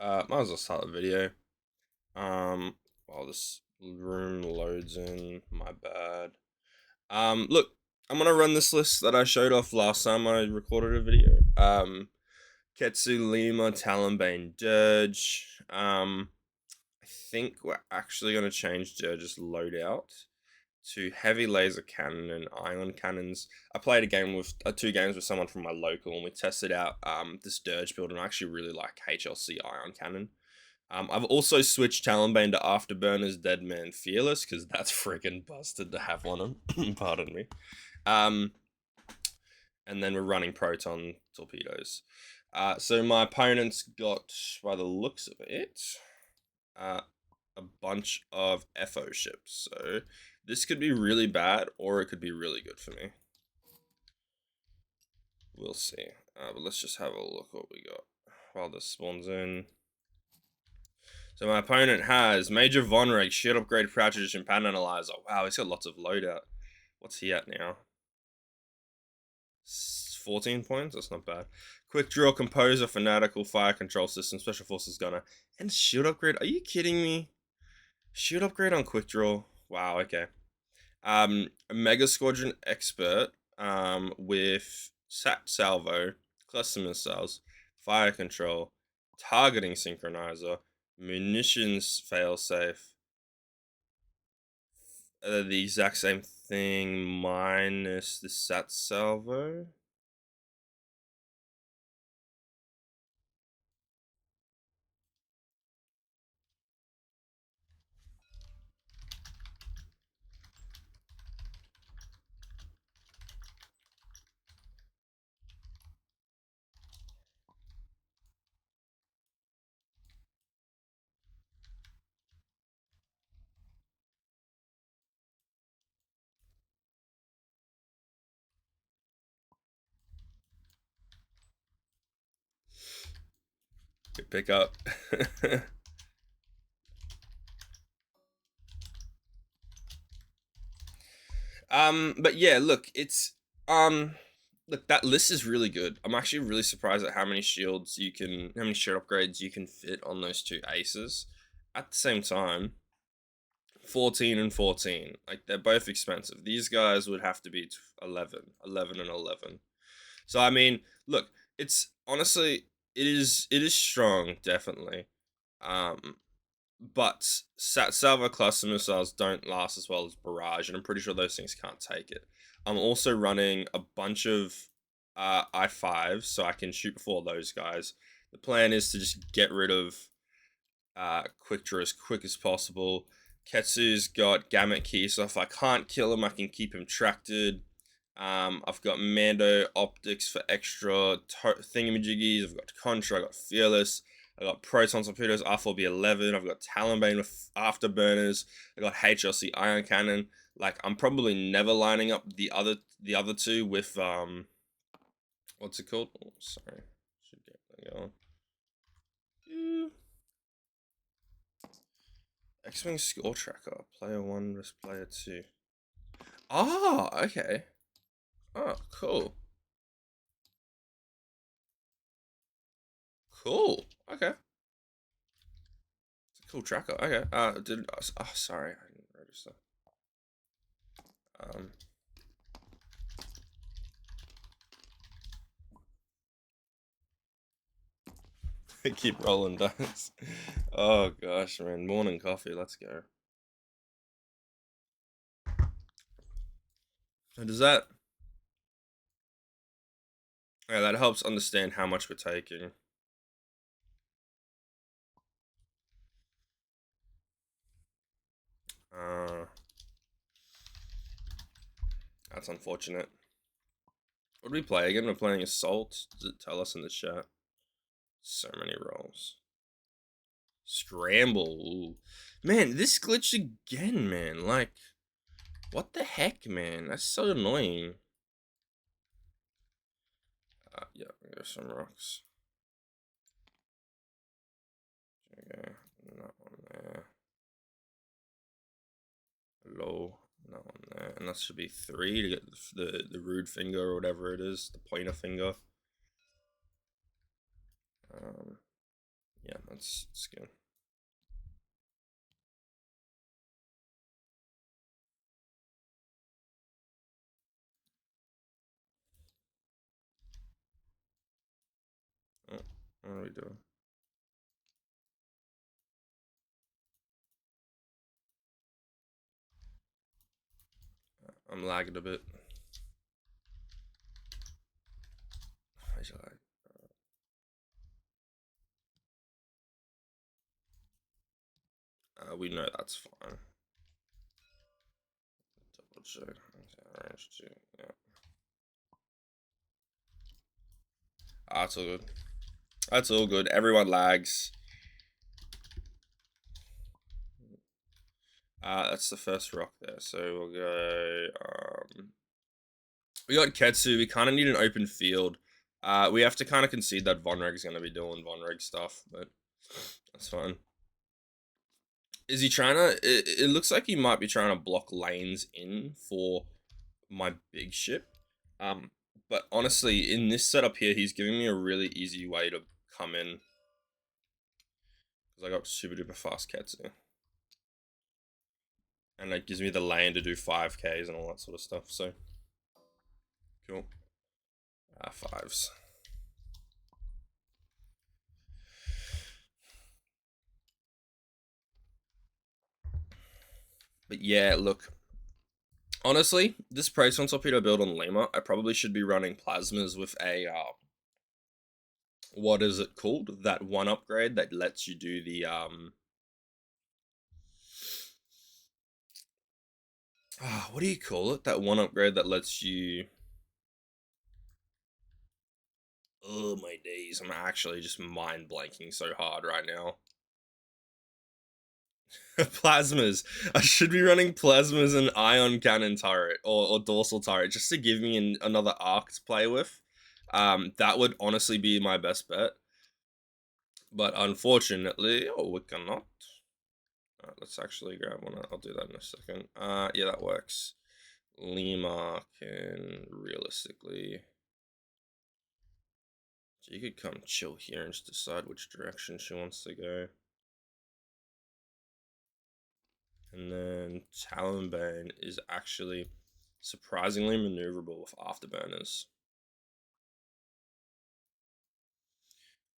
Might as well start the video. While this room loads in, my bad. Look, I'm gonna run this list that I showed off last time I recorded a video. Ketsu, Lima, Talonbane, Dirge. I think we're actually gonna change Dirge's loadout to heavy laser cannon and ion cannons. I played a game with 2 games with someone from my local, and we tested out this Dirge build, and I actually really like HLC ion cannon. I've also switched Talonbane to Afterburners Deadman Fearless because that's freaking busted to have on him. Pardon me. And then we're running Proton torpedoes. So my opponent's got, by the looks of it, a bunch of FO ships. So this could be really bad, or it could be really good for me. We'll see. But let's just have a look what we got while this spawns in. So my opponent has Major Vonreg, Shield Upgrade, Crouch Edition, Pattern Analyzer. Wow, he's got lots of loadout. What's he at now? 14 points? That's not bad. Quick Draw, Composer, Fanatical, Fire Control System, Special Forces Gunner, and Shield Upgrade. Are you kidding me? Shield Upgrade on Quick Draw. Wow, okay. Mega Squadron Expert with Sat Salvo, Cluster Missiles, Fire Control, Targeting Synchronizer, Munitions Failsafe. The exact same thing minus the Sat Salvo. Good pick up. But yeah, look, it's look, that list is really good. I'm actually really surprised at how many shield upgrades you can fit on those 2 aces. At the same time, 14 and 14, like they're both expensive. These guys would have to be 11 and 11. So I mean, look, it's honestly it is strong, definitely. But Sat Salvo cluster missiles don't last as well as Barrage, and I'm pretty sure those things can't take it. I'm also running a bunch of I5s, so I can shoot before those guys. The plan is to just get rid of Quick Draw as quick as possible. Ketsu's got Gamut Key, so if I can't kill him, I can keep him tracted. I've got Mando Optics for extra thingamajiggies. I've got Contra, I've got Fearless. I got Proton Torpedoes, R4B11. I've got Talonbane with Afterburners. I got HLC Ion Cannon. Like, I'm probably never lining up the other 2 with what's it called? Oh, sorry. Should get that going. X-Wing Score Tracker. Player 1 versus Player 2. Oh, okay. Oh, cool. Cool. Okay. It's a cool tracker. Okay. Sorry, I didn't register. Keep rolling dice. Oh gosh, man. Morning coffee. Let's go. So does that? Yeah, that helps understand how much we're taking. That's unfortunate. What do we play again? We're playing Assault. Does it tell us in the chat? So many rolls. Scramble. Ooh. Man, this glitched again, man. Like, what the heck, man? That's so annoying. Yeah, there's some rocks. Okay, that one there. Low, that one there. And that should be 3 to get the rude finger or whatever it is, the pointer finger. Yeah, That's skin. Oh, what are we doing? I'm lagging a bit. We know that's fine. Double check. Orange 2. Yeah. That's all good. That's all good. Everyone lags. That's the first rock there. So we'll go. We got Ketsu. We kind of need an open field. We have to kind of concede that Vonreg's going to be doing Vonreg stuff, but that's fine. Is he trying to? It looks like he might be trying to block lanes in for my big ship. But honestly, in this setup here, he's giving me a really easy way to come in because I got super duper fast Ketsu, and it gives me the lane to do 5Ks and all that sort of stuff. So cool. Fives. But yeah, look. Honestly, this Praeton torpedo build on Lima, I probably should be running plasmas with a what is it called? That one upgrade that lets you do the what do you call it? That one upgrade that lets you. Oh my days! I'm actually just mind blanking so hard right now. Plasmas. I should be running plasmas and ion cannon turret or dorsal turret just to give me another arc to play with. That would honestly be my best bet. But unfortunately, we cannot. Let's actually grab one. I'll do that in a second. Yeah, that works. Lima can realistically. She could come chill here and just decide which direction she wants to go. And then Talonbane is actually surprisingly maneuverable with afterburners.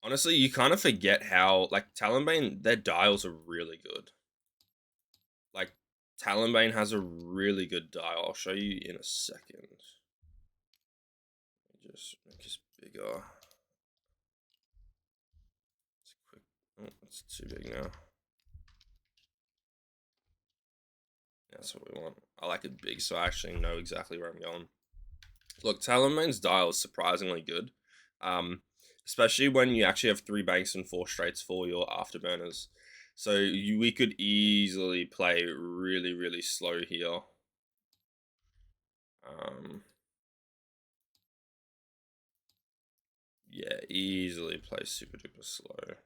Honestly, you kind of forget how, like, Talonbane, their dials are really good. Like, Talonbane has a really good dial. I'll show you in a second. Just make this bigger. It's quick. Oh, it's too big now. That's what we want. I like it big, so I actually know exactly where I'm going. Look, Talonbane's dial is surprisingly good. Especially when you actually have 3 banks and 4 straights for your afterburners. So we could easily play really, really slow here. Yeah, easily play super duper slow.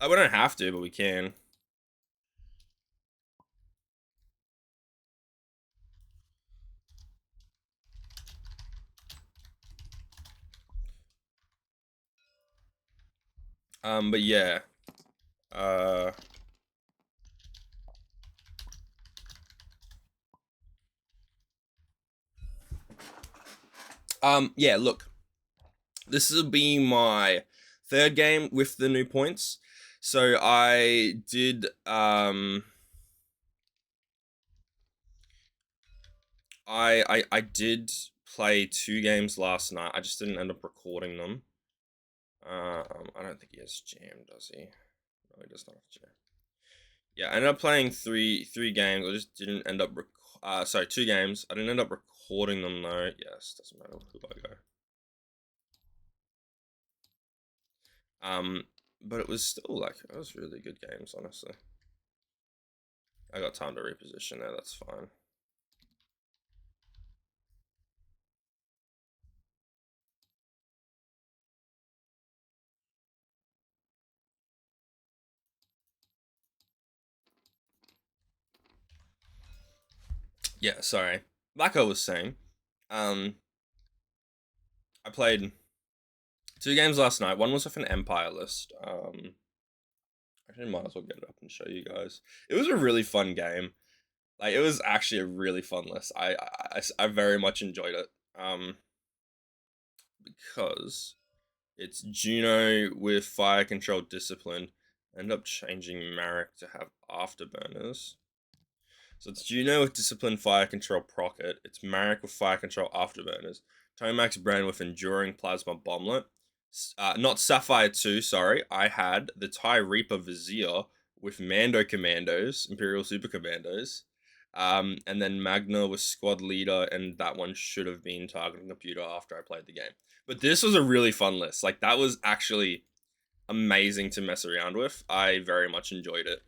We don't have to, but we can. But yeah. Yeah, look. This will be my 3rd game with the new points. So I did, I did play 2 games last night. I just didn't end up recording them. I don't think he has jam, does he? No, he does not have jam. Yeah, I ended up playing three games. I just didn't end up 2 games. I didn't end up recording them though. Yes, doesn't matter who I go. But it was still like it was really good games, honestly. I got time to reposition there. That's fine. Yeah, sorry. Like I was saying, I played 2 games last night. One was with an Empire list. Actually, might as well get it up and show you guys. It was a really fun game. Like, it was actually a really fun list. I very much enjoyed it. Because it's Juno with fire control discipline. End up changing Marek to have afterburners. So it's Juno with discipline fire control procket. It's Marek with fire control afterburners. Tomax Bran with enduring plasma bomblet. Not Sapphire 2, sorry. I had the TIE Reaper Vizier with Mando Commandos, Imperial Super Commandos. And then Magna was squad leader, and that one should have been targeting computer after I played the game. But this was a really fun list. Like, that was actually amazing to mess around with. I very much enjoyed it.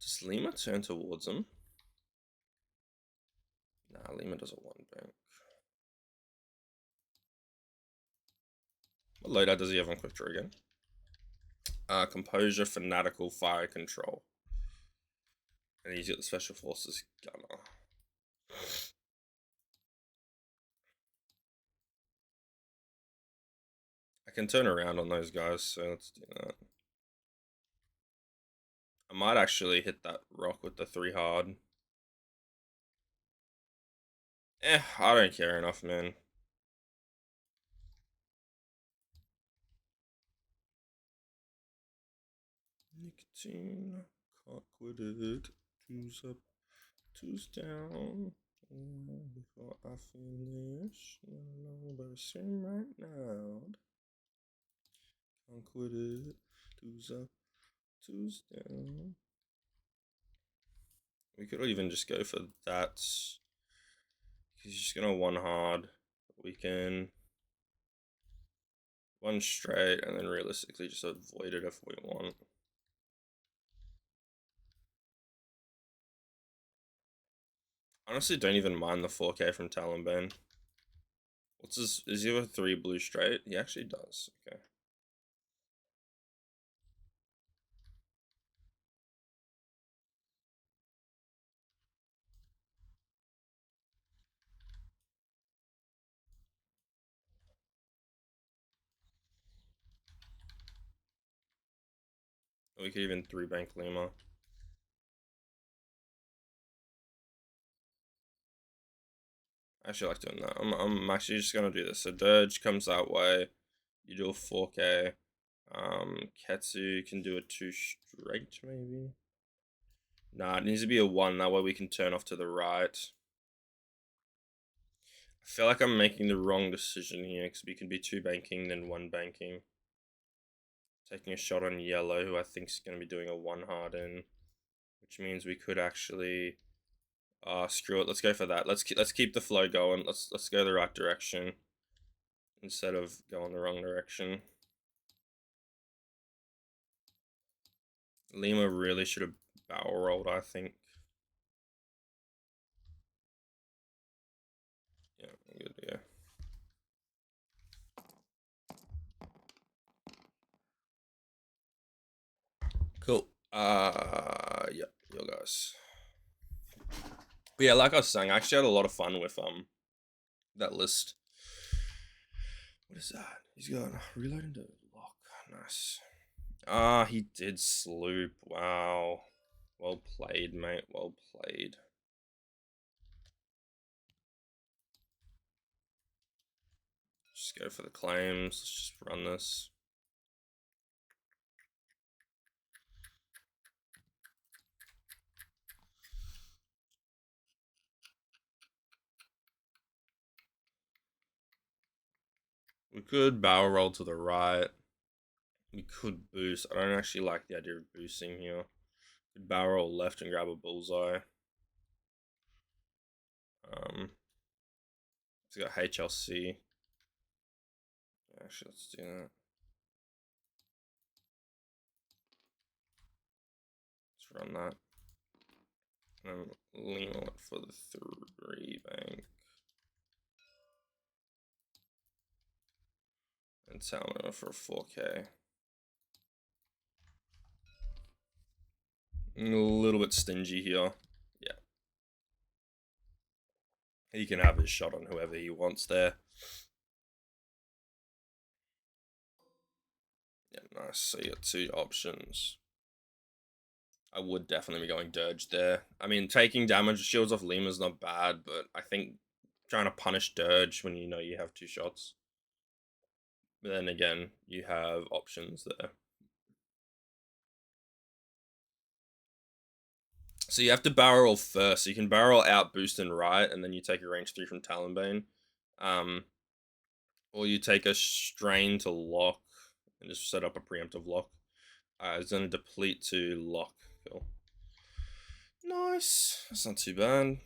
Does Lima turn towards him? Nah, Lima does a 1-bank. What loadout does he have on quick draw again? Composure, Fanatical, Fire Control. And he's got the Special Forces Gunner. I can turn around on those guys, so let's do that. I might actually hit that rock with the 3 hard. I don't care enough, man. Nicotine, can't quit it. 2's up, 2's down. Before I finish, but sing right now. Can't quit it. 2's up, 2's down. We could even just go for that. He's just gonna 1 hard. We can 1 straight and then realistically just avoid it if we want. Honestly, don't even mind the 4K from Talonbane. What's his? Is he have a 3 blue straight? He actually does. Okay. We could even 3-bank Lima. I actually like doing that. I'm actually just gonna do this. So Dirge comes that way. You do a 4K. Ketsu can do a 2 straight, maybe. Nah, it needs to be a 1. That way we can turn off to the right. I feel like I'm making the wrong decision here because we can be 2 banking, then 1 banking. Taking a shot on yellow, who I think is going to be doing a 1 hard in, which means we could actually. Screw it. Let's go for that. Let's keep the flow going. Let's go the right direction instead of going the wrong direction. Lima really should have barrel rolled, I think. Yeah, good, yeah. Cool. Yeah, yo guys. But yeah, like I was saying, I actually had a lot of fun with that list. What is that? He's got reloading to lock. Nice. He did sloop. Wow. Well played, mate. Well played. Just go for the claims. Let's just run this. We could barrel roll to the right. We could boost. I don't actually like the idea of boosting here. Could barrel roll left and grab a bullseye. He's got HLC. Actually, let's do that. Let's run that. And lean on it for the 3 bank. And Salmon for 4K. A little bit stingy here. Yeah. He can have his shot on whoever he wants there. Yeah, nice. So you got 2 options. I would definitely be going Dirge there. I mean, taking damage shields off Lima's not bad, but I think trying to punish Dirge when you know you have 2 shots. But then again, you have options there. So you have to barrel roll first. So you can barrel out, boost, and right, and then you take a range 3 from Talonbane. Or you take a strain to lock and just set up a preemptive lock. It's going to deplete to lock. Cool. Nice. That's not too bad.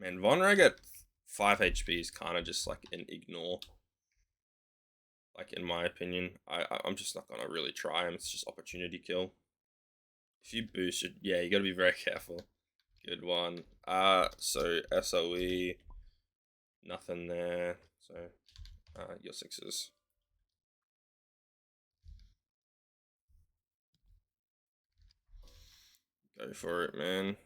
Man, Vonreg at 5 HP is kind of just like an ignore. Like, in my opinion. I'm just not going to really try him. It's just opportunity kill. If you boost it, yeah, you got to be very careful. Good one. So SOE. Nothing there. So, your 6s. Go for it, man.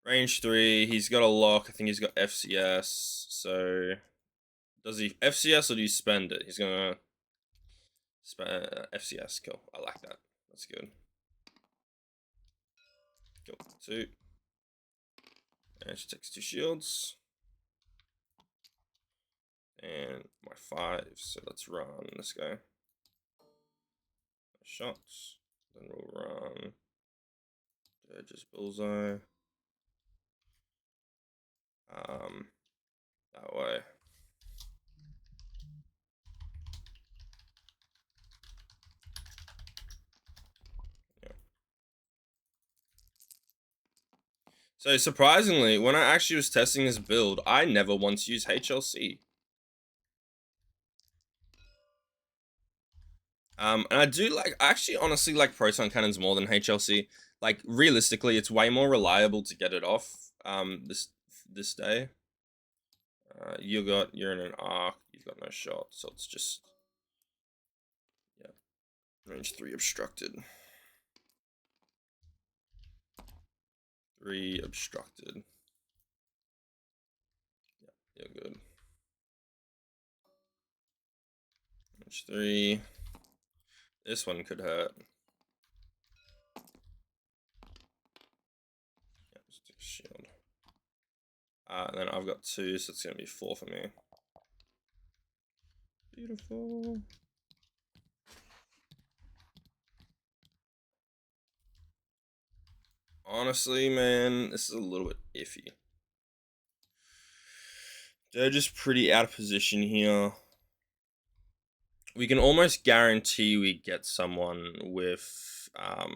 Range 3, he's got a lock. I think he's got FCS. So, does he FCS or do you spend it? He's gonna spend FCS. Cool. I like that. That's good. Cool. 2. And she takes 2 shields. And my 5. So let's run this guy. Shots. Then we'll run. Just bullseye. That way. Yeah. So surprisingly, when I actually was testing this build, I never once used HLC. And I do like, I actually honestly like proton cannons more than HLC. Like, realistically, it's way more reliable to get it off this day. You're in an arc, you've got no shot, so it's just, yeah, range 3 obstructed. 3 obstructed. Yeah, you're good. Range 3. This one could hurt. Yeah, just take a shield. And then I've got 2, so it's gonna be 4 for me. Beautiful. Honestly, man, this is a little bit iffy. They're just pretty out of position here. We can almost guarantee we get someone with, well,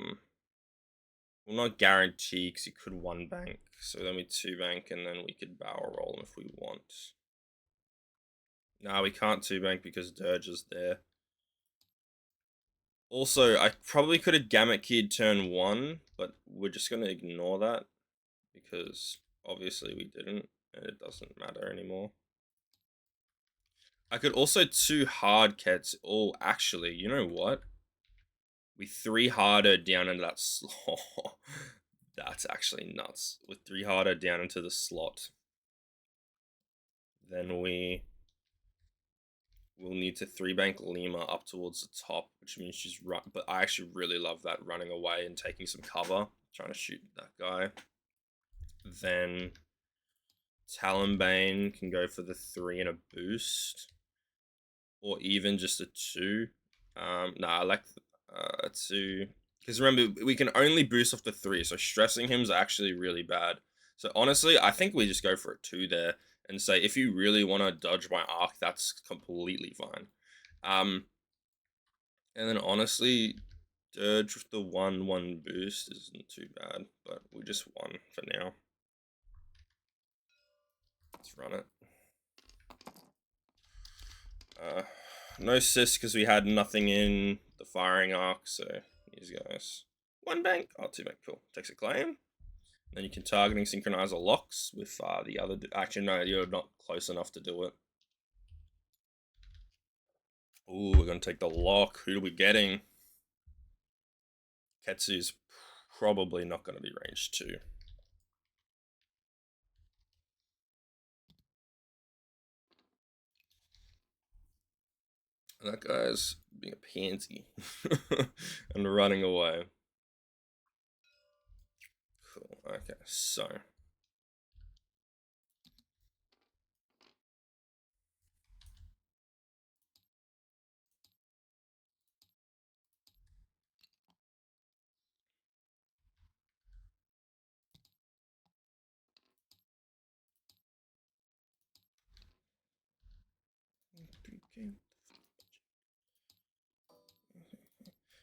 not guarantee, because you could 1 bank. So then we 2 bank, and then we could barrel roll them if we want. Nah, we can't 2 bank because Dirge is there. Also, I probably could have Gamut Keyed turn 1, but we're just going to ignore that, because obviously we didn't, and it doesn't matter anymore. I could also 2 hard Kets. Oh, actually, you know what? We 3 harder down into that slot. That's actually nuts. With 3 harder down into the slot. Then we will need to 3 bank Lima up towards the top, which means she's run. But I actually really love that, running away and taking some cover, trying to shoot that guy. Then Talonbane can go for the 3 and a boost, or even just a 2. Nah, I like 2, because remember, we can only boost off the 3, so stressing him is actually really bad. So honestly, I think we just go for a 2 there and say, if you really want to dodge my arc, that's completely fine. And then honestly, Dirge with the 1/1 boost isn't too bad, but we just won for now. Let's run it. No sis because we had nothing in the firing arc, so these guys. 1 bank, oh, 2 bank, cool. Takes a claim. Then you can targeting synchronizer locks with the other. Actually, no, you're not close enough to do it. Ooh, we're gonna take the lock. Who are we getting? Ketsu's. probably not going to be range 2. And that guy's being a pansy and running away. Cool. Okay, so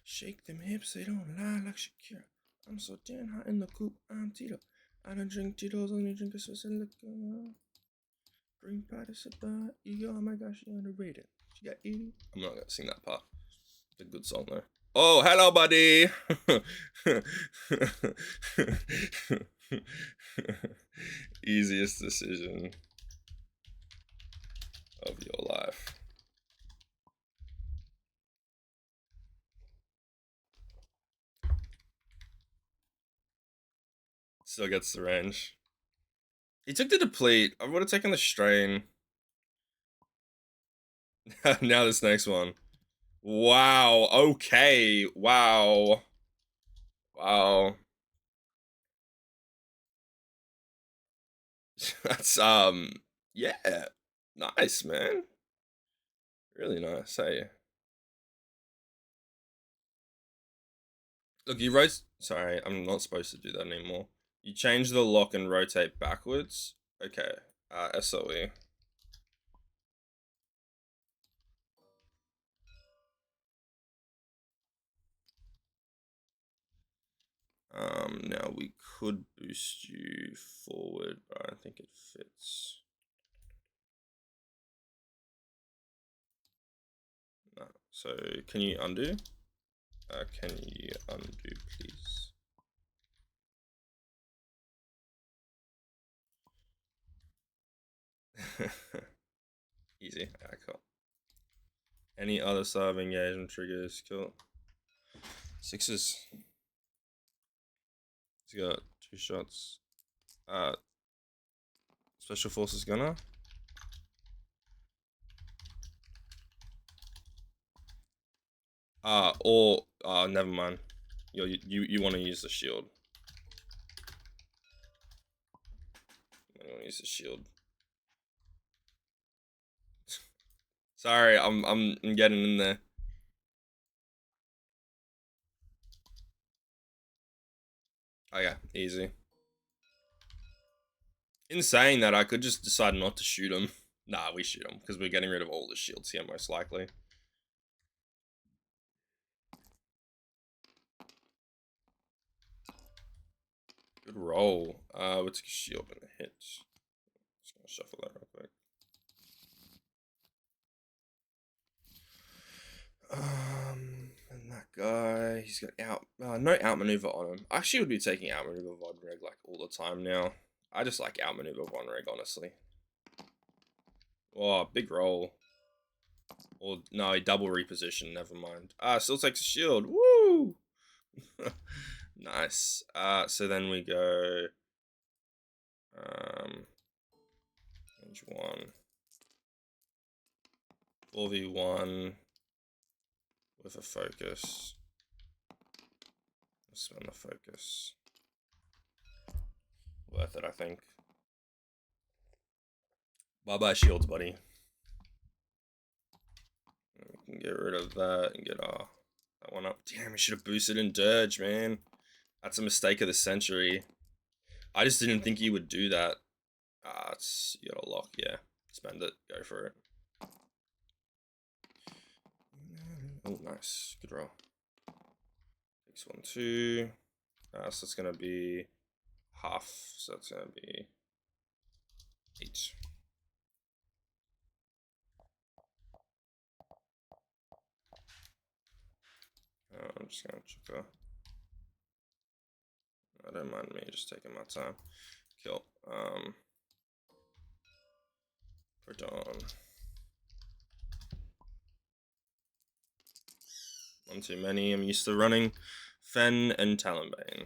shake them hips, they don't lie like Shakira. I'm so damn hot in the coop, I'm Tito. I don't drink Tito's, only drink a Swiss and liquor. Green participa, ego, oh my gosh, you're underrated. She got 80. I'm not gonna sing that part. It's a good song though. Oh, hello, buddy. Easiest decision of your life. Still gets the range. He took the deplete. I would have taken the strain. Now this next one. Wow. Okay. Wow. Wow. That's yeah. Nice, man. Really nice. Hey. Look, you wrote. Sorry, I'm not supposed to do that anymore. You change the lock and rotate backwards. Okay. SOE. Now we could boost you forward, but I don't think it fits. No. So can you undo? Can you undo, please? Easy. Alright, cool. Any other sub engagement triggers? Cool. 6s. He's got 2 shots. Special Forces Gunner. Never mind. You want to use the shield. I want to use the shield. Sorry, I'm getting in there. Okay, easy. In saying that, I could just decide not to shoot him. Nah, we shoot him, because we're getting rid of all the shields here, most likely. Good roll. We'll take a shield and a hit. Just gonna shuffle that real quick. And that guy, he's got no outmaneuver on him. I actually would be taking outmaneuver Vodreg like all the time now. I just like outmaneuver Vodreg, honestly. Oh, big roll. Or no, he double reposition. Never mind. Still takes a shield. Woo! Nice. So then we go. Range 1. 4v1 with a focus. Let's spend the focus. Worth it, I think. Bye-bye shields, buddy. We can get rid of that and get that one up. Damn, we should have boosted in Dirge, man. That's a mistake of the century. I just didn't think he would do that. You got a lock, yeah. Spend it, go for it. Oh, nice. Good roll. Takes 1, 2. So it's gonna be half. So that's gonna be 8. I'm just gonna check that. I don't mind me just taking my time. Kill. Put on. 1 too many. I'm used to running Fen and Talonbane.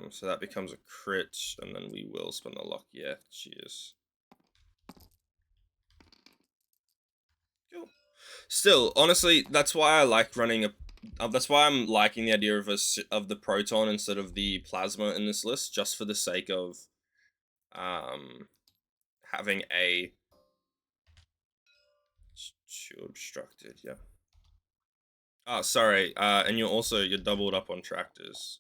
So that becomes a crit, and then we will spend the luck. Yeah, cheers. Cool. Still, honestly, that's why I like running a. That's why I'm liking the idea of the proton instead of the plasma in this list, just for the sake of having a shield obstructed. Yeah. Oh, sorry. And you're doubled up on tractors.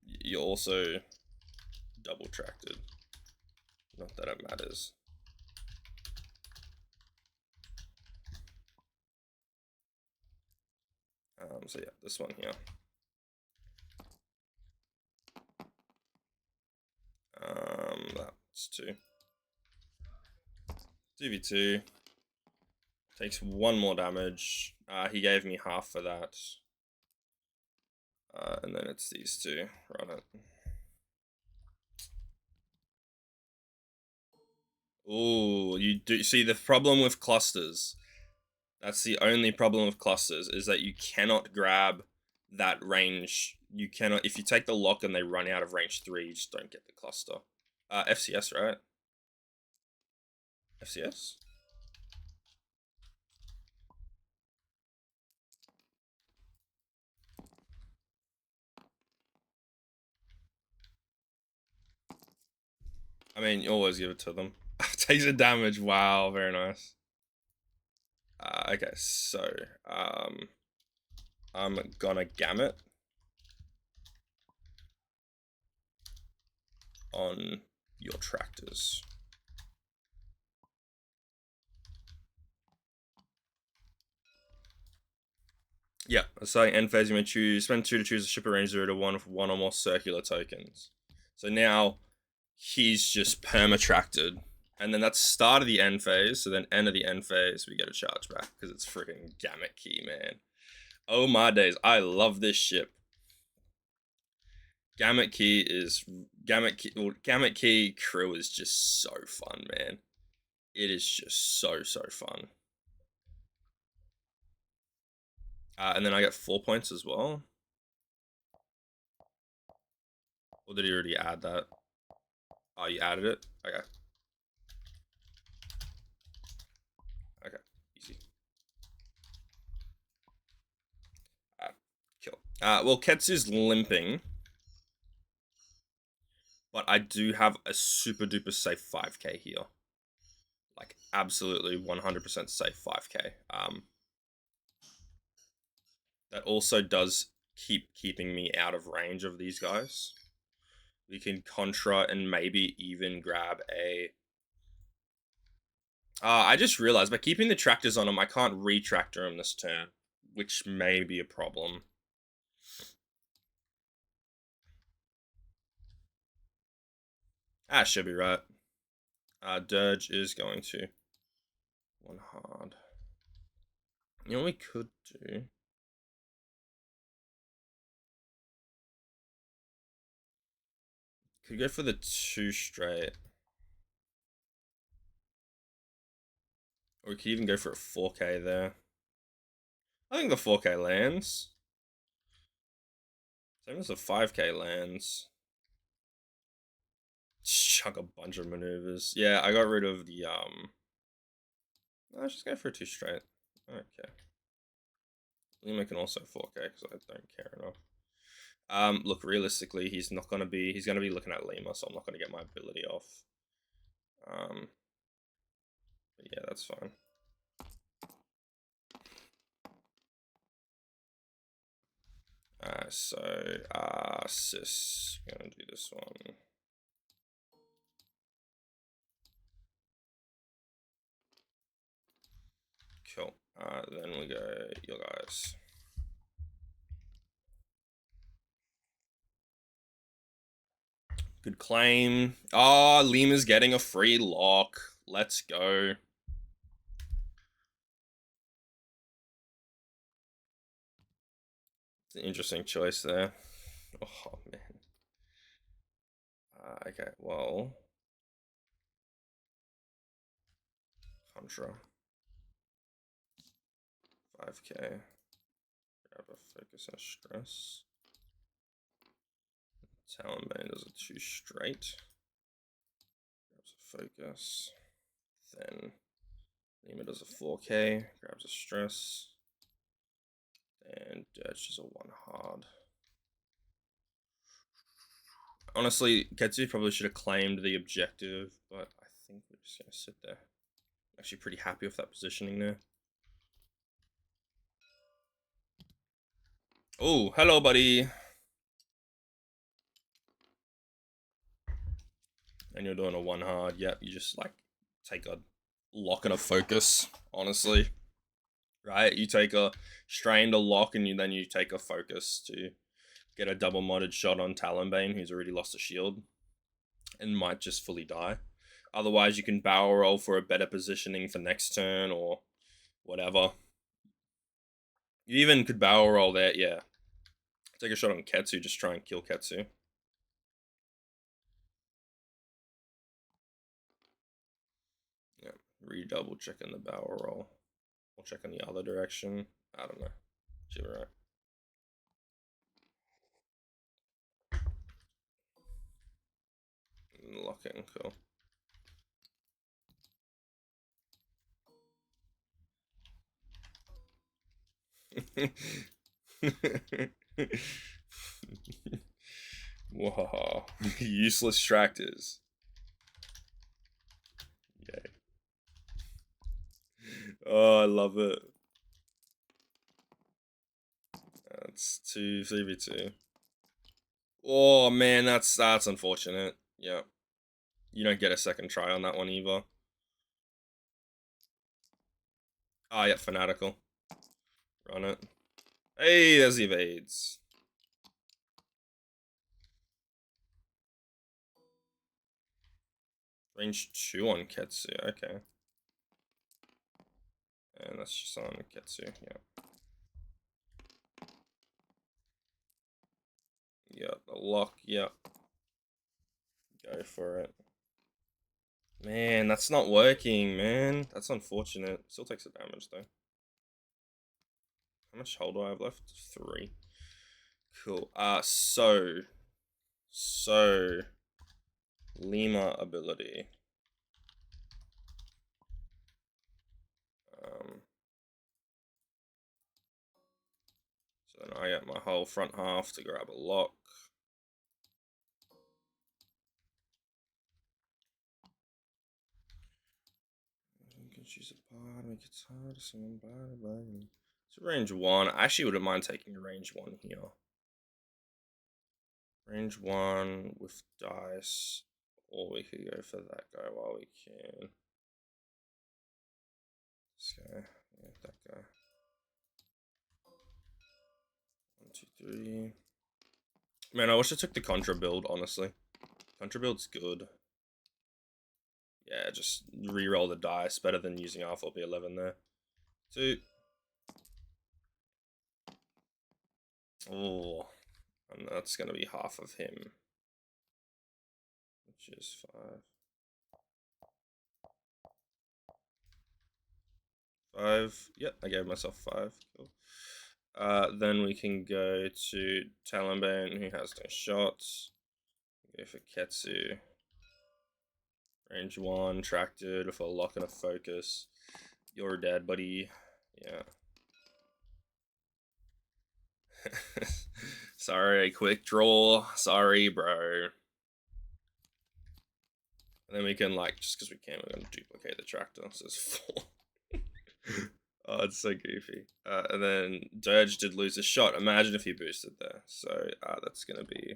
You're also double tracted. Not that it matters. So yeah, this one here. That's 2. 2v2. Takes 1 more damage. He gave me half for that. And then it's these 2. Run it. Ooh, you do see the problem with clusters. That's the only problem with clusters, is that you cannot grab that range. You cannot, if you take the lock and they run out of range 3, you just don't get the cluster. FCS, right? FCS? I mean, you always give it to them. Takes the damage. Wow, very nice. Okay, so I'm gonna gamut on your tractors. Yeah, starting end phase, you may spend 2 to choose a ship range 0 to 1 with 1 or more circular tokens. So now he's just perma-tracted. And then that's start of the end phase, so then end of the end phase, we get a charge back, because it's freaking Gamut Key, man. Oh my days, I love this ship. Gamut Key crew is just so fun, man. It is just so fun. And then I get 4 points as well. Or did he already add that? Oh, you added it? Okay. Okay, easy. Kill. Well, Ketsu's limping. But I do have a super duper safe 5k here. Like, absolutely 100% safe 5k. That also does keeping me out of range of these guys. We can contra and maybe even grab a... I just realized, by keeping the tractors on them, I can't retractor them this turn, which may be a problem. Should be right. Dirge is going to 1 hard. You know what we could do? Could go for the 2 straight. Or we could even go for a 4k there. I think the 4k lands. Same as the 5k lands. Chuck a bunch of maneuvers. Yeah, I got rid of the, I'll just go for a 2 straight. Okay. Lima can also 4k because I don't care enough. Look, realistically, he's gonna be looking at Lima, so I'm not gonna get my ability off. But yeah, that's fine. Sis, gonna do this one. Cool. Then we go your guys. Good claim. Oh, Lima's getting a free lock. Let's go. It's an interesting choice there. Oh, man. Okay, well. Contra. 5k. Grab a focus and stress. Talonbane does a 2 straight. Grabs a focus. Then Lima does a 4K, grabs a stress. And Dirge does a 1 hard. Honestly, Ketsu probably should have claimed the objective, but I think we're just going to sit there. Actually pretty happy with that positioning there. Oh, hello, buddy. And you're doing a 1 hard. Yep, you just like take a lock and a focus, honestly. Right? You take a strain to lock and then you take a focus to get a double modded shot on Talonbane, who's already lost a shield and might just fully die. Otherwise, you can barrel roll for a better positioning for next turn or whatever. You even could barrel roll there, yeah. Take a shot on Ketsu, just try and kill Ketsu. Yeah, redouble checking the barrel roll. We'll check in the other direction. I don't know. Should be right. Locking, cool. Whoa. Useless tractors. Yay. Oh, I love it. That's 2 3v2. Oh man, that's unfortunate. Yeah. You don't get a second try on that one either. Ah, yeah, fanatical. Run it. Hey, there's the evades. Range 2 on Ketsu, okay. And that's just on Ketsu, yeah. Yep, a lock, yep. Go for it. Man, that's not working, man. That's unfortunate. Still takes the damage, though. How much hold do I have left? 3. Cool. So... Lima ability. So then I get my whole front half to grab a lock. You can choose a part, make it hard, someone blah. It's range 1. I actually wouldn't mind taking a range 1 here. Range 1 with dice. Or we could go for that guy while we can. This guy. Yeah, that guy. 1, 2, 3. Man, I wish I took the Contra build, honestly. Contra build's good. Yeah, just re-roll the dice. Better than using R4B11 there. 2. Oh. And that's going to be half of him. Which is 5. 5. Yep, I gave myself 5. Cool. Then we can go to Talonbane, who has no shots. Go for Ketsu. Range 1, tracted with a lock and a focus. You're dead, buddy. Yeah. Sorry, quick draw. Sorry, bro. And then we can, like, just because we can, we're going to duplicate the tractor. So it's 4. Oh, it's so goofy. And then Dirge did lose a shot. Imagine if he boosted there. So that's going to be...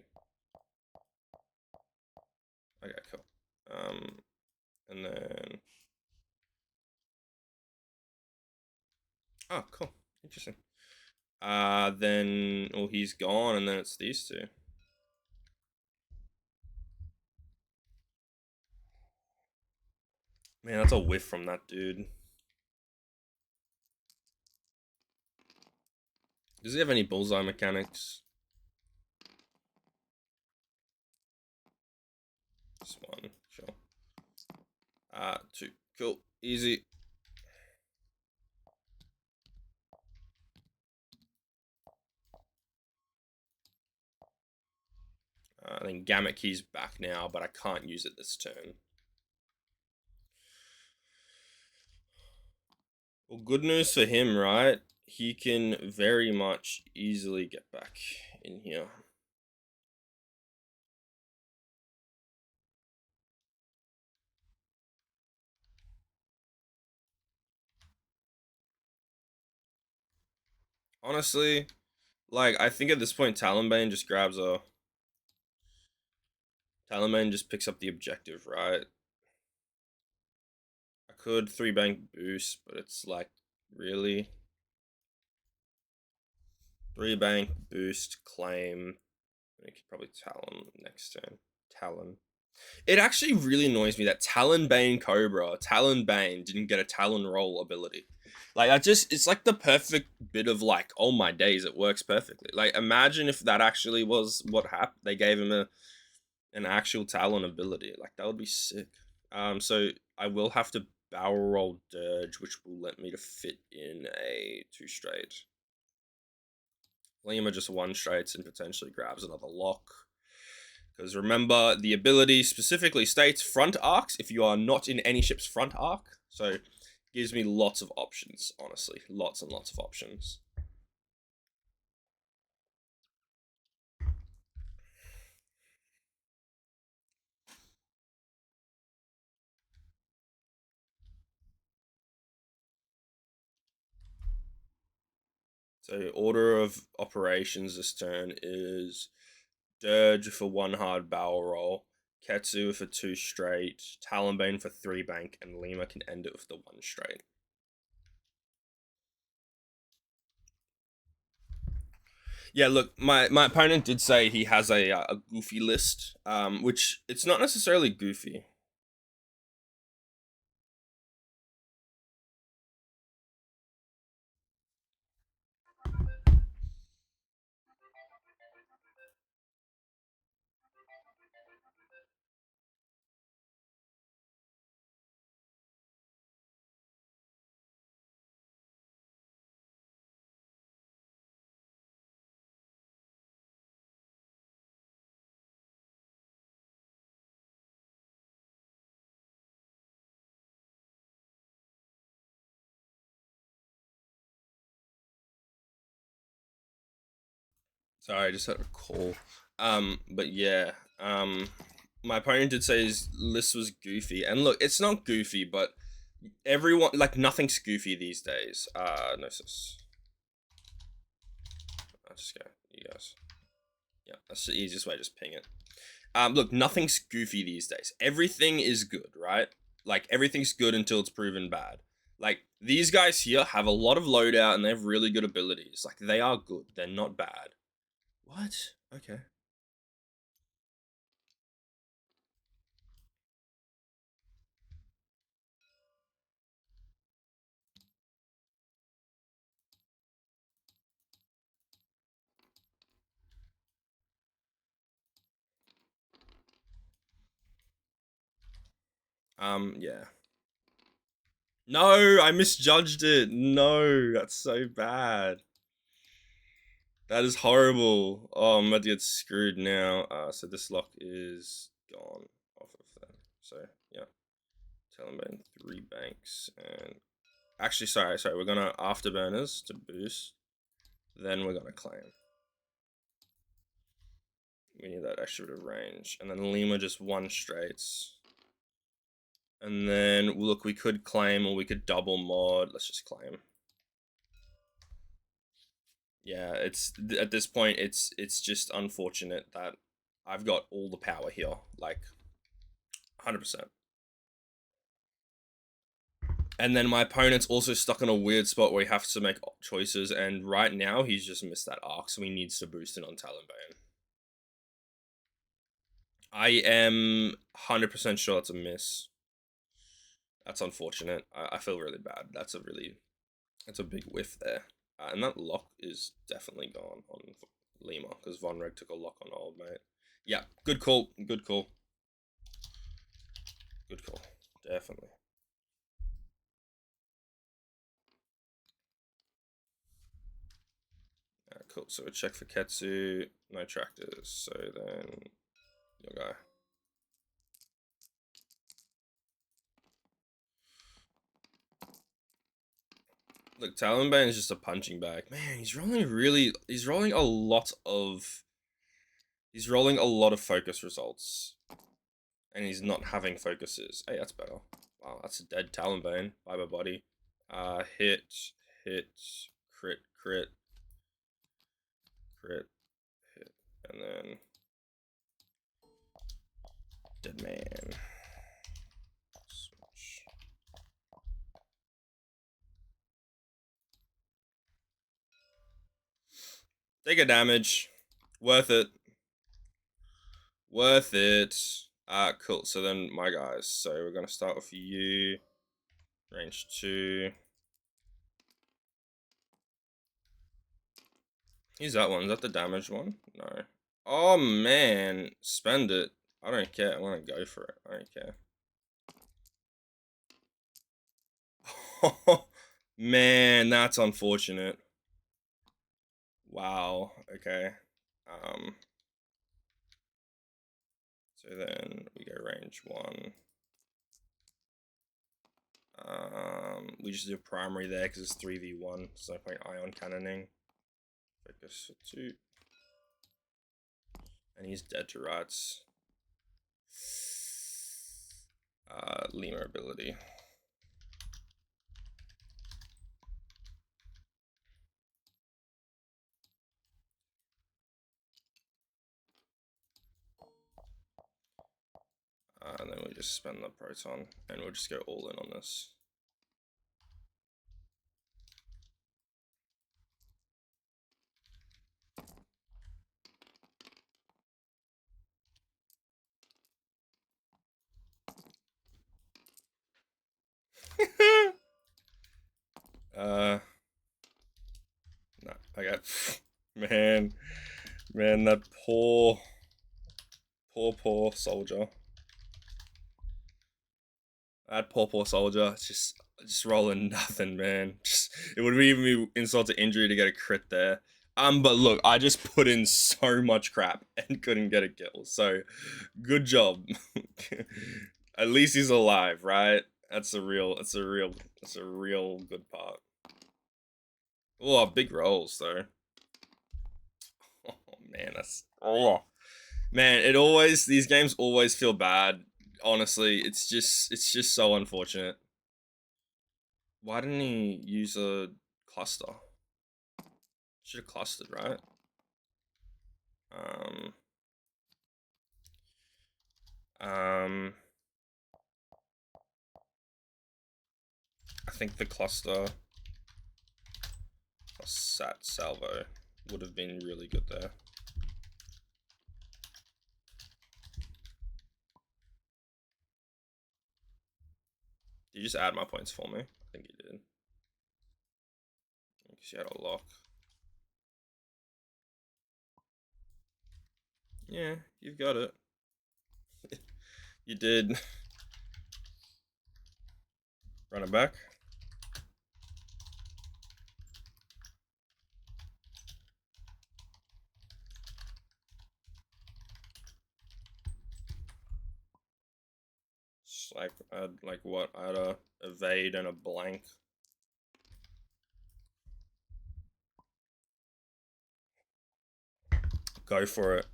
Okay, cool. And then... Oh, cool. Interesting. Then... Oh, he's gone, and then it's these two. Man, that's a whiff from that dude. Does he have any bullseye mechanics? This one, sure. 2. Cool. Easy. I think Gamut Key's back now, but I can't use it this turn. Well, good news for him, right? He can very much easily get back in here. Honestly, like, I think at this point, Talonbane just grabs a... Talonbane just picks up the objective, right? I could 3-bank boost, but it's like, really? 3-bank boost, claim. I could probably Talon next turn. Talon. It actually really annoys me that Talonbane Cobra, Talonbane didn't get a Talon roll ability. Like, it's like the perfect bit of like, oh my days, it works perfectly. Like, imagine if that actually was what happened. They gave him an actual Talon ability. Like, that would be sick. So I will have to barrel roll Dirge, which will let me to fit in a 2 straight. Lima just 1 straights and potentially grabs another lock. Because remember, the ability specifically states front arcs if you are not in any ship's front arc. So it gives me lots of options, honestly. Lots and lots of options. So order of operations this turn is Dirge for 1 hard barrel roll, Ketsu for 2 straight, Talonbane for 3 bank, and Lima can end it with the 1 straight. Yeah, look, my opponent did say he has a goofy list, which it's not necessarily goofy. Sorry, I just had a call. But yeah, my opponent did say his list was goofy, and look, it's not goofy, but everyone like nothing's goofy these days. Gnosis. I'll just go, you guys. Yeah, that's the easiest way. Just ping it. Look, nothing's goofy these days. Everything is good, right? Like everything's good until it's proven bad. Like these guys here have a lot of loadout and they have really good abilities. Like they are good. They're not bad. What? Okay. Yeah. No, I misjudged it. No, that's so bad. That is horrible. Oh, I'm about to get screwed now. So this lock is gone off of that. So, yeah. Talonbane 3 banks. And actually, sorry. We're gonna afterburners to boost. Then we're gonna claim. We need that extra bit of range. And then Lima just 1 straights. And then, look, we could claim or we could double mod. Let's just claim. Yeah, it's at this point it's just unfortunate that I've got all the power here, like 100%. And then my opponent's also stuck in a weird spot where he has to make choices, and right now he's just missed that arc, so he needs to boost it on Talonbane. I am 100% sure it's a miss. That's unfortunate. I feel really bad. That's a big whiff there. And that lock is definitely gone on Lima, because Von Reg took a lock on old mate. Yeah, good call. Good call. Good call. Definitely. Cool. So we check for Ketsu. No tractors. So then Your guy. Look, Talonbane is just a punching bag. Man, he's rolling a lot of focus results. And he's not having focuses. Hey, that's better. Wow, that's a dead Talonbane. Bye body. Hit, crit, hit, and then dead man. Switch. Take a damage. Worth it. Worth it. Cool. So then my guys. So we're gonna start with you. Range 2. Use that one. Is that the damage one? No. Oh man. Spend it. I don't care. I'm gonna go for it. I don't care. Man, that's unfortunate. Wow. Okay. So then we go range 1. We just do primary there because it's 3v1. So no point ion cannoning. Focus for 2. And he's dead to rats. Lemur ability. And then we just spend the proton, and we'll just go all in on this. No, I got man, that poor soldier. That poor soldier, just rolling nothing, man. It would even be insult to injury to get a crit there. But look, I just put in so much crap and couldn't get a kill. So, good job. At least he's alive, right? That's a real good part. Oh, big rolls though. Oh man, man. These games always feel bad. Honestly, it's just so unfortunate. Why didn't he use a cluster? Should have clustered, right? I think the cluster plus sat salvo would have been really good there. Did you just add my points for me? I think you did. Because you had a lock. Yeah, you've got it. You did. Run it back. Just like what? I had a evade and a blank. Go for it.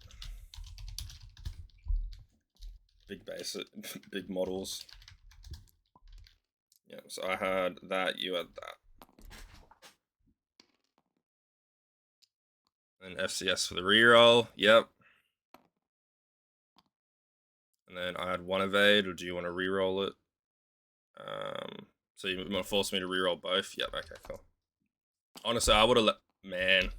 Big basic, big models. Yeah, so I had that, you had that. And FCS for the reroll, yep. And then I had one evade, or do you want to reroll it? So you want to force me to reroll both? Yep, okay, cool. Honestly, I would have let... Man.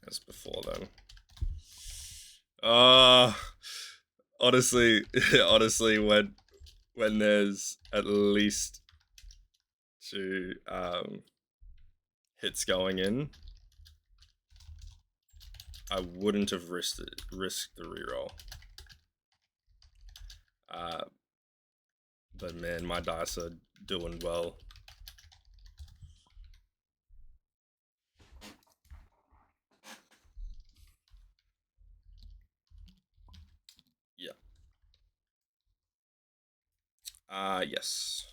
That's before then. Honestly, when there's at least 2 hits going in, I wouldn't have risked the reroll. But man, my dice are doing well. Yes.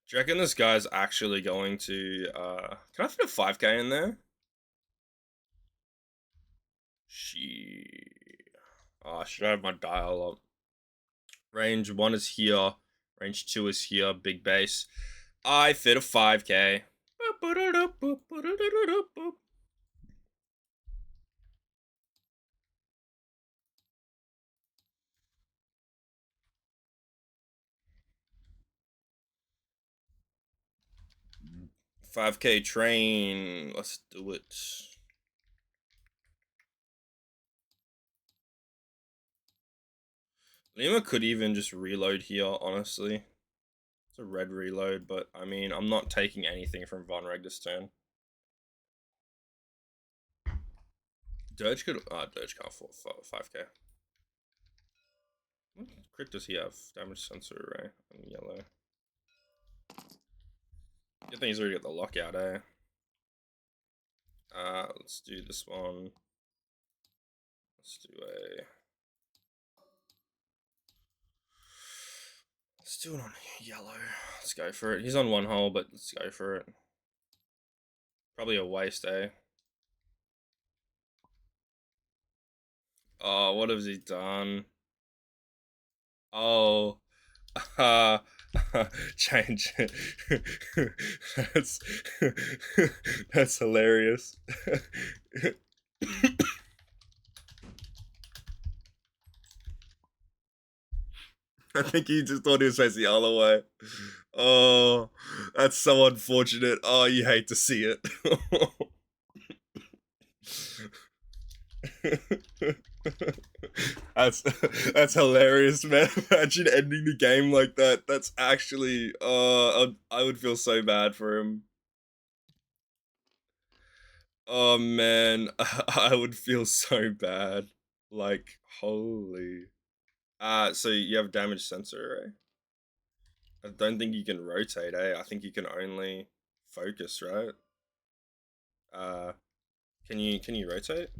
Do you reckon this guy's actually going to, can I fit a 5k in there? I should have my dial up. Range 1 is here. Range 2 is here. Big base. I fit a 5k. 5k train. Let's do it. Lima could even just reload here, honestly. It's a red reload, but I mean, I'm not taking anything from Von Reg this turn. Dirge could. Dirge can't afford 5k. What crit does he have? Damage sensor array on yellow. Good thing he's already got the lockout, eh? Let's do this one. Let's do a. Let's do it on yellow. Let's go for it. He's on 1 hole, but let's go for it. Probably a waste, eh? Oh, what has he done? Oh, change. that's that's hilarious. I think he just thought he was facing the other way. Oh, that's so unfortunate. Oh, you hate to see it. that's hilarious, man. Imagine ending the game like that. That's actually I would feel so bad for him. Oh man, I would feel so bad. Like holy. So you have damage sensor, right? I don't think you can rotate, eh? I think you can only focus, right? Uh, can you rotate?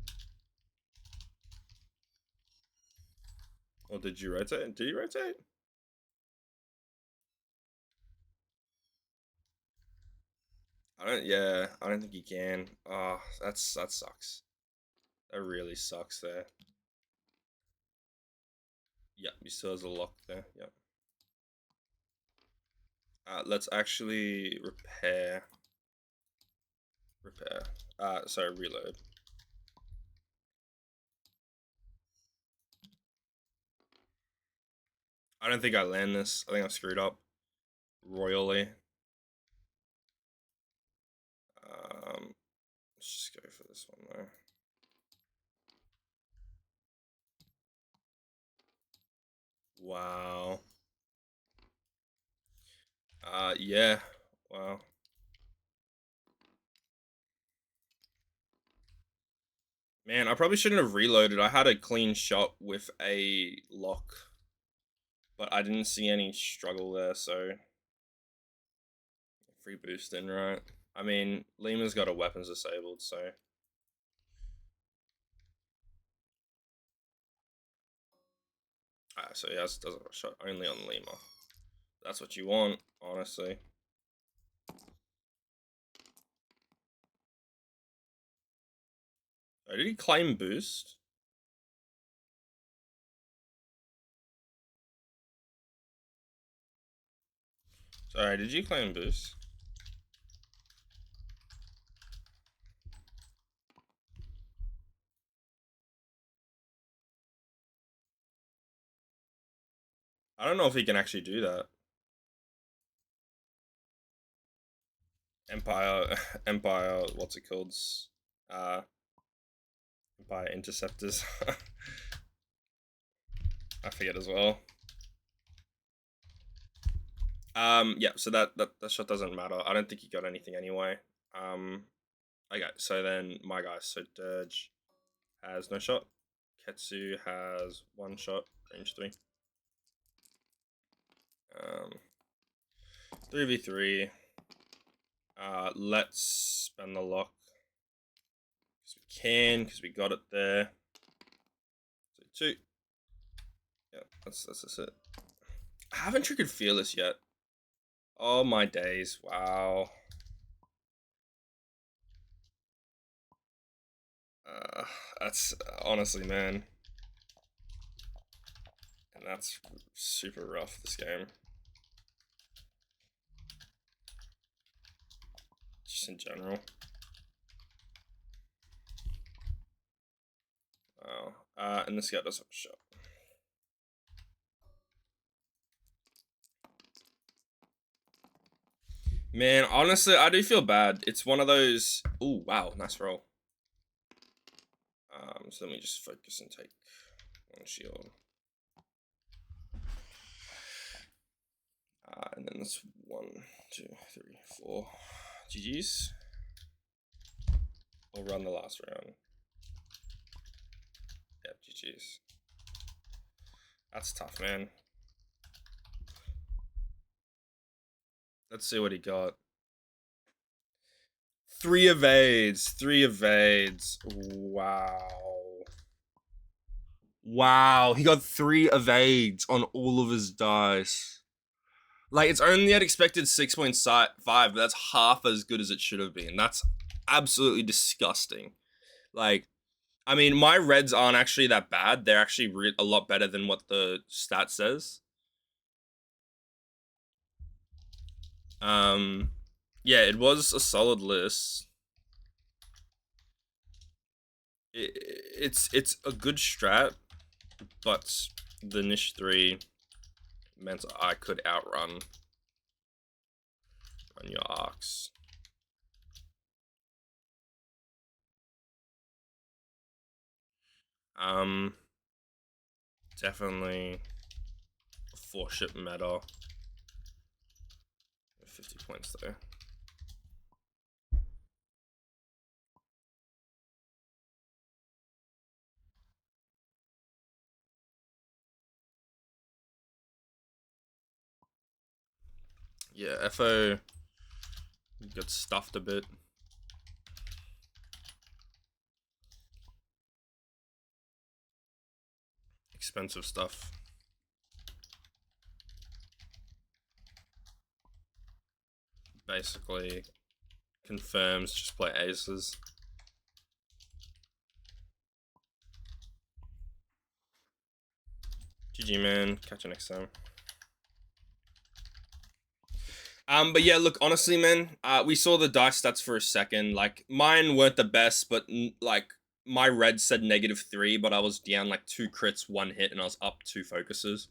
Or did you rotate? Did you rotate? I don't think you can. Oh, that sucks. That really sucks there. Yep, he still has a lock there. Yep. Let's actually repair. Sorry, reload. I don't think I land this. I think I screwed up royally. Let's just go for this one though. Wow. Yeah. Wow. Man, I probably shouldn't have reloaded. I had a clean shot with a lock, but I didn't see any struggle there, so free boost in, right? I mean, Lima's got a weapons disabled, so so he doesn't have a shot only on Lima. That's what you want, honestly. Oh, did he claim boost? Sorry, did you claim boost? I don't know if he can actually do that. Empire, what's it called? Empire Interceptors. I forget as well. Yeah, so that shot doesn't matter. I don't think he got anything anyway. Okay, so then my guy, so Dirge has no shot. Ketsu has 1 shot, range 3. 3v3. Let's spend the lock. Because we can, because we got it there. So 2. Yeah, that's it. I haven't triggered Fearless yet. Oh my days, wow. That's honestly, man. And that's super rough, this game. Just in general. Wow. And this guy does have a shot. Man, honestly, I do feel bad. It's one of those... Ooh, wow, nice roll. So let me just focus and take one shield. And then that's 1, 2, 3, 4. GG's. We'll run the last round. Yep, GG's. That's tough, man. Let's see what he got. 3 evades. 3 evades. Wow. Wow. He got 3 evades on all of his dice. Like, it's only at expected 6.5, but that's half as good as it should have been. That's absolutely disgusting. Like, I mean, my reds aren't actually that bad. They're actually a lot better than what the stat says. Yeah, it was a solid list. It's a good strat, but the niche 3 meant I could run your arcs. Definitely a 4-ship meta. 50 points though. Yeah, FO got stuffed a bit. Expensive stuff. Basically confirms just play aces. GG, man. Catch you next time. But yeah, look, honestly, man, we saw the dice stats for a second. Like, mine weren't the best, but like, my red said -3, but I was down like 2 crits, 1 hit, and I was up 2 focuses.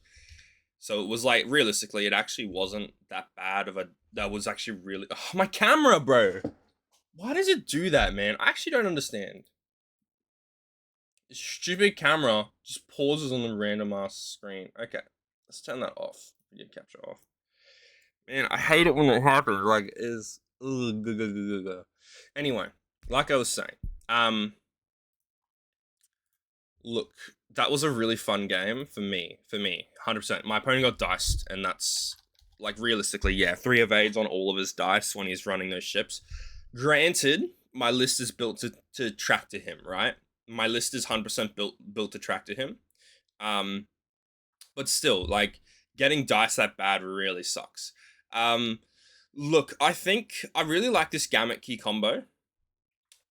So it was like, realistically, it actually wasn't that bad of a... That was actually really... Oh, my camera, bro! Why does it do that, man? I actually don't understand. This stupid camera just pauses on the random ass screen. Okay, let's turn that off. Video capture off. Man, I hate it when it happens. Like, anyway, like I was saying, look, that was a really fun game for me. 100%. My opponent got diced, and that's, like, realistically, yeah, 3 evades on all of his dice when he's running those ships. Granted, my list is built to track to him, right? My list is 100% built to track to him. But still, like, getting dice that bad really sucks. Look, I think I really like this Gamut Key combo.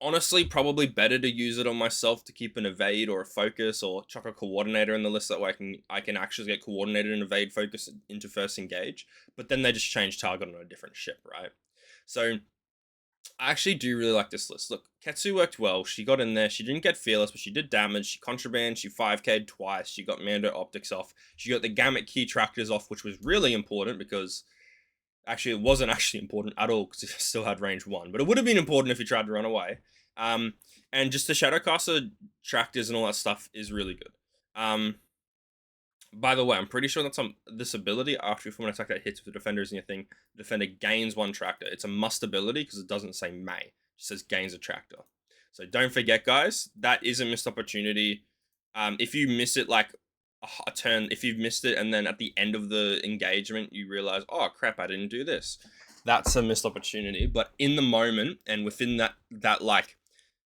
Honestly, probably better to use it on myself to keep an evade or a focus, or chuck a coordinator in the list. That way I can actually get coordinated and evade focus into first engage. But then they just change target on a different ship, right? So I actually do really like this list. Look, Ketsu worked well. She got in there. She didn't get Fearless, but she did damage. She contraband. She 5k'd twice. She got Mando Optics off. She got the Gamut Key Tractors off, which was really important because... Actually, it wasn't actually important at all because it still had range 1. But it would have been important if you tried to run away. And just the Shadowcaster Tractors and all that stuff is really good. By the way, I'm pretty sure that's this ability, after you form an attack that hits with the defenders in your thing, the defender gains 1 tractor. It's a must ability because it doesn't say may. It just says gains a tractor. So don't forget, guys, that is a missed opportunity. If you miss it like a turn, if you've missed it and then at the end of the engagement you realize, oh crap, I didn't do this. that's a missed opportunity. But in the moment and within that like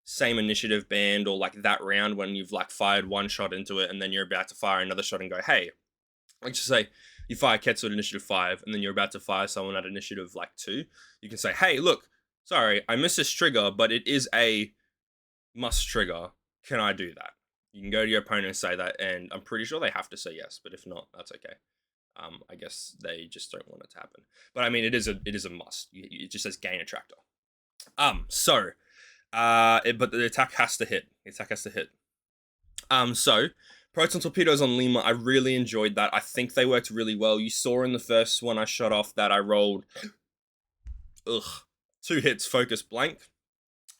same initiative band or like that round when you've like fired one shot into it and then you're about to fire another shot and go, hey, let's just say you fire Ketsu at initiative 5 and then you're about to fire someone at initiative like 2, you can say, hey, look, sorry, I missed this trigger, but it is a must trigger. Can I do that? You can go to your opponent and say that, and I'm pretty sure they have to say yes, but if not, that's okay. I guess they just don't want it to happen. But I mean, it is a must. It just says gain attractor. But the attack has to hit. The attack has to hit. So proton torpedoes on Lima, I really enjoyed that. I think they worked really well. You saw in the first one I shot off that I rolled 2 hits, focus blank.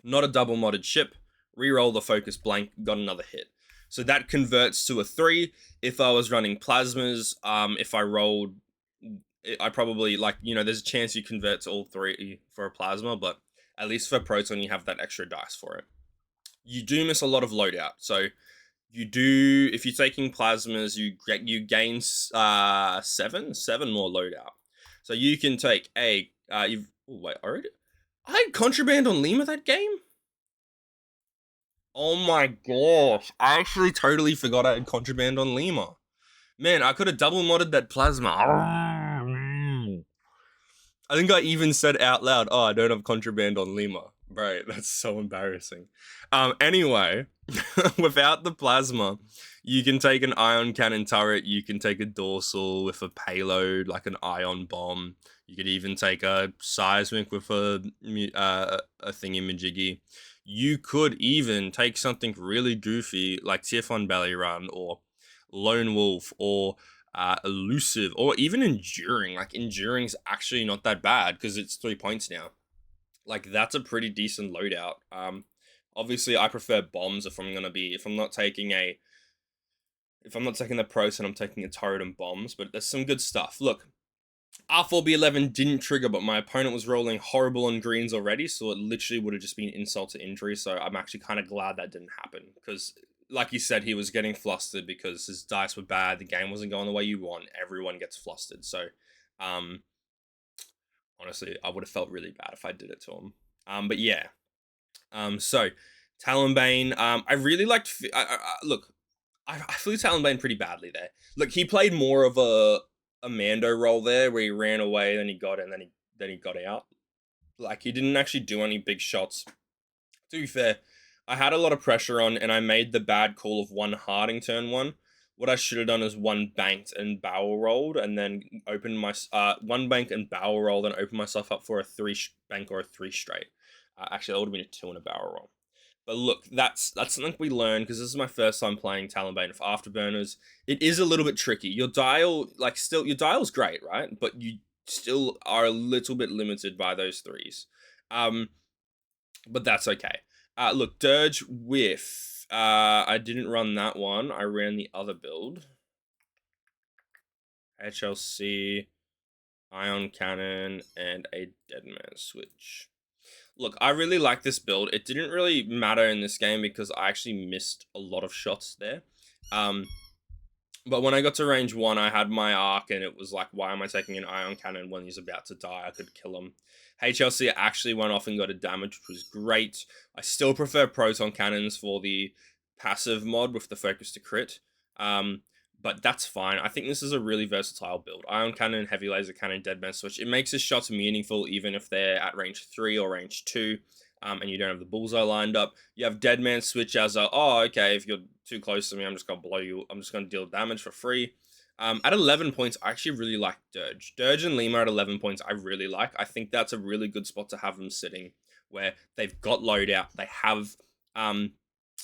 Not a double modded ship. Reroll the focus blank, got another hit. So that converts to a 3. If I was running plasmas, if I rolled, I probably, like, you know, there's a chance you convert to all 3 for a plasma, but at least for proton, you have that extra dice for it. You do miss a lot of loadout. So you do, if you're taking plasmas, you gain 7 more loadout. So you can take I had contraband on Lima that game? Oh my gosh, I actually totally forgot I had contraband on Lima. Man, I could have double modded that plasma. I think I even said out loud, oh, I don't have contraband on Lima. Bro, that's so embarrassing. Anyway, without the plasma, you can take an ion cannon turret, you can take a dorsal with a payload, like an ion bomb. You could even take a seismic with a thingy-majiggy. You could even take something really goofy like Typhon Belly Run or Lone Wolf or Elusive or even Enduring. Like, Enduring's actually not that bad because it's 3 points now. Like, that's a pretty decent loadout. Obviously, I prefer bombs if I'm not taking the proton, I'm taking a turret and bombs, but there's some good stuff. Look, R4B11 didn't trigger, but my opponent was rolling horrible on greens already, so it literally would have just been insult to injury, so I'm actually kind of glad that didn't happen, because, like you said, he was getting flustered because his dice were bad, the game wasn't going the way you want, everyone gets flustered, so, honestly, I would have felt really bad if I did it to him. But yeah. So, Talonbane, I really liked, look, I flew Talonbane pretty badly there. Look, he played more of a Mando role there, where he ran away, then he got in, then he got out. Like, he didn't actually do any big shots. To be fair, I had a lot of pressure on, and I made the bad call of 1 harding turn 1. What I should have done is 1 banked and barrel rolled, and then opened my 1 bank and barrel rolled, and opened myself up for a 3 bank or a 3 straight. Actually, that would have been a 2 and a barrel roll. But look, that's something we learned, because this is my first time playing Talonbane with Afterburners. It is a little bit tricky. Your dial's great, right? But you still are a little bit limited by those 3s. But that's okay. Look, Dirge Whiff. I didn't run that one. I ran the other build. HLC, Ion Cannon, and a Deadman switch. Look, I really like this build. It didn't really matter in this game because I actually missed a lot of shots there. But when I got to range 1, I had my arc, and it was like, why am I taking an ion cannon when he's about to die? I could kill him. HLC actually went off and got a damage, which was great. I still prefer proton cannons for the passive mod with the focus to crit. But that's fine. I think this is a really versatile build. Ion Cannon, Heavy Laser Cannon, Deadman Switch. It makes his shots meaningful even if they're at range 3 or range 2, and you don't have the bullseye lined up. You have Deadman Switch as a, oh, okay, if you're too close to me, I'm just going to blow you. I'm just going to deal damage for free. At 11 points, I actually really like Dirge. Dirge and Lima at 11 points, I really like. I think that's a really good spot to have them sitting, where they've got loadout. They have,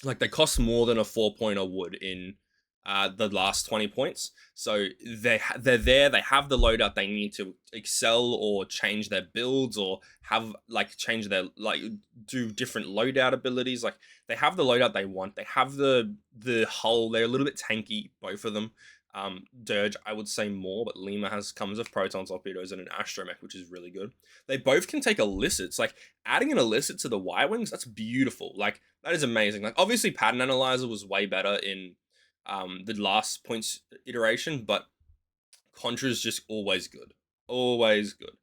they cost more than a 4-pointer would in the last 20 points. So they're there, they have the loadout they need to excel or change their builds or have change their do different loadout abilities. Like, they have the loadout they want. They have the hull. They're a little bit tanky, both of them. Dirge, I would say more, but Lima comes with proton torpedoes and an astromech, which is really good. They both can take elicits. Like, adding an elicit to the Y-Wings, that's beautiful. Like, that is amazing. Like, obviously pattern analyzer was way better in the last points iteration, but Contra's just always good. Always good.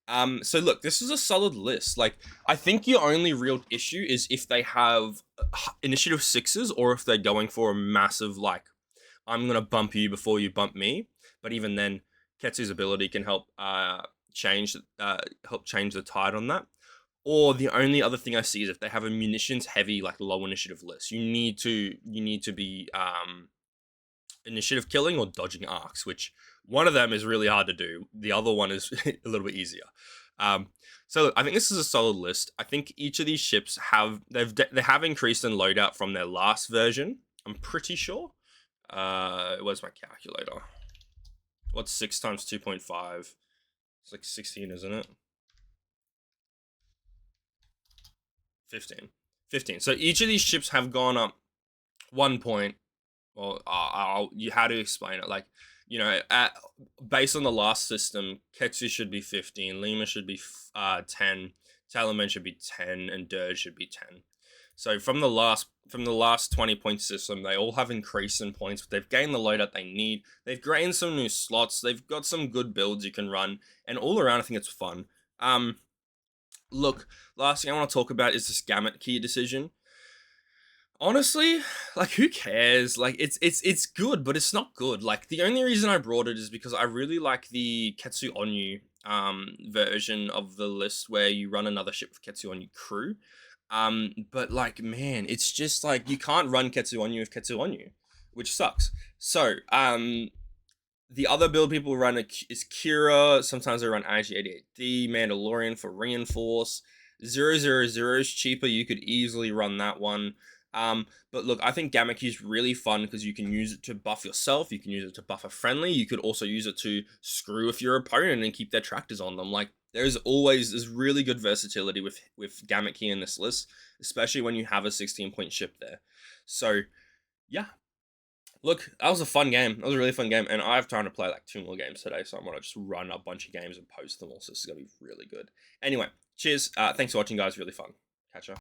So look, this is a solid list. Like, I think your only real issue is if they have initiative 6s or if they're going for a massive, like, I'm gonna bump you before you bump me. But even then, Ketsu's ability can help change the tide on that. Or the only other thing I see is if they have a munitions heavy, like, low initiative list, you need to be initiative killing or dodging arcs, which one of them is really hard to do. The other one is a little bit easier. So look, I think this is a solid list. I think each of these ships they have increased in loadout from their last version. I'm pretty sure. Where's my calculator? What's 6 times 2.5? It's like 16, isn't it? 15. 15. So each of these ships have gone up 1 point. Well, how do you explain it? Like, based on the last system, Ketsu should be 15, Lima should be 10, Talaman should be 10, and Dirge should be 10. So from the last 20-point system, they all have increased in points, but they've gained the loadout they need. They've gained some new slots. They've got some good builds you can run, and all around, I think it's fun. Look, last thing I want to talk about is this Gamut key decision. Honestly, like, who cares? Like, it's good, but it's not good. Like, the only reason I brought it is because I really like the Ketsu Onyu version of the list where you run another ship with Ketsu Onyu crew. But, like, man, it's just like you can't run Ketsu Onyu with Ketsu Onyu, which sucks. So, the other build people run is Kira. Sometimes they run IG-88D, Mandalorian for Reinforce. 000 is cheaper. You could easily run that one. But look, I think Gamut Key is really fun because you can use it to buff yourself. You can use it to buff a friendly. You could also use it to screw with your opponent and keep their tractors on them. Like, there's really good versatility with Gamut Key in this list, especially when you have a 16-point ship there. So, yeah. Look, that was a fun game. That was a really fun game, and I have time to play like 2 more games today, so I'm gonna just run a bunch of games and post them all, so this is gonna be really good. Anyway, cheers. Thanks for watching, guys. Really fun. Catch ya.